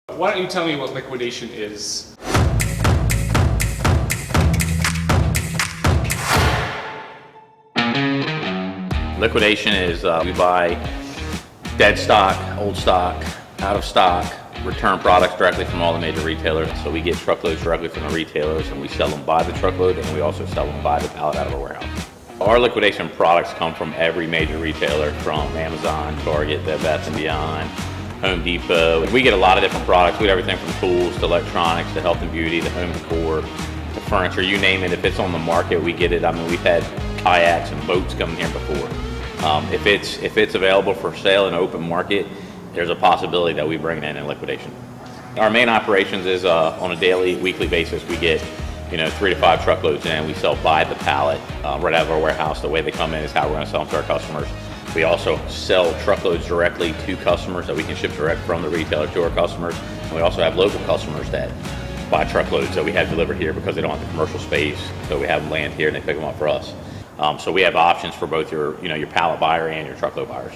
Why don't you tell me what liquidation is? Liquidation is we buy dead stock, old stock, out of stock, return products directly from all the major retailers. So we get truckloads directly from the retailers and we sell them by the truckload, and we also sell them by the pallet out of our warehouse. Our liquidation products come from every major retailer, from Amazon, Target, Bed Bath & Beyond, Home Depot. We get a lot of different products. We get everything from tools to electronics to health and beauty to home decor to furniture, you name it. If it's on the market, we get it. I mean, we've had kayaks and boats come here before. If it's available for sale in the open market, there's a possibility that we bring it in liquidation. Our main operations is on a daily, weekly basis. We get 3 to 5 truckloads in. We sell by the pallet right out of our warehouse. The way they come in is how we're going to sell them to our customers. We also sell truckloads directly to customers that we can ship direct from the retailer to our customers. And we also have local customers that buy truckloads that we have delivered here because they don't have the commercial space. So we have them land here and they pick them up for us. So we have options for both your pallet buyer and your truckload buyers.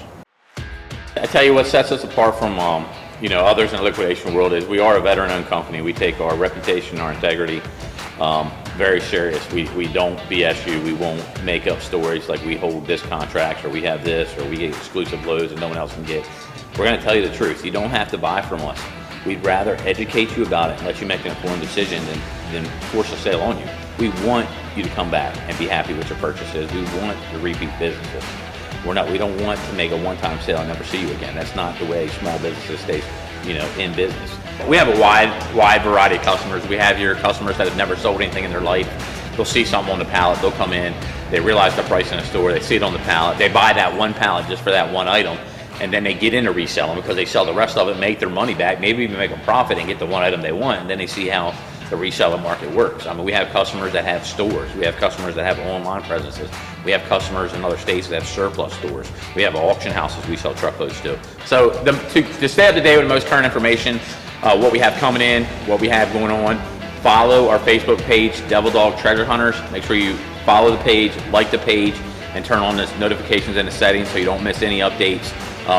I tell you what sets us apart from others in the liquidation world is we are a veteran-owned company. We take our reputation, our integrity very serious. We don't BS you. We won't make up stories like we hold this contract or we have this or we get exclusive loads and no one else can get. We're going to tell you the truth. You don't have to buy from us. We'd rather educate you about it and let you make an informed decision than force a sale on you. We want you to come back and be happy with your purchases. We want to repeat businesses. We don't want to make a one-time sale and never see you again. That's not the way small businesses stay, in business. We have a wide variety of customers. We have your customers that have never sold anything in their life. They'll see something on the pallet. They'll come in. They realize the price in the store. They see it on the pallet. They buy that one pallet just for that one item, and then they get into reselling because they sell the rest of it, make their money back, maybe even make a profit and get the one item they want, and then they see how the reseller market works. I mean, we have customers that have stores. We have customers that have online presences. We have customers in other states that have surplus stores. We have auction houses we sell truckloads to. So to stay up to date with the most current information, what we have coming in, what we have going on, follow our Facebook page, Devil Dog Treasure Hunters. Make sure you follow the page, like the page, and turn on the notifications and the settings so you don't miss any updates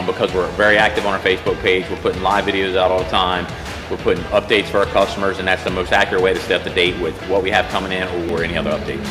because we're very active on our Facebook page. We're putting live videos out all the time. We're putting updates for our customers, and that's the most accurate way to stay up to date with what we have coming in or any other updates.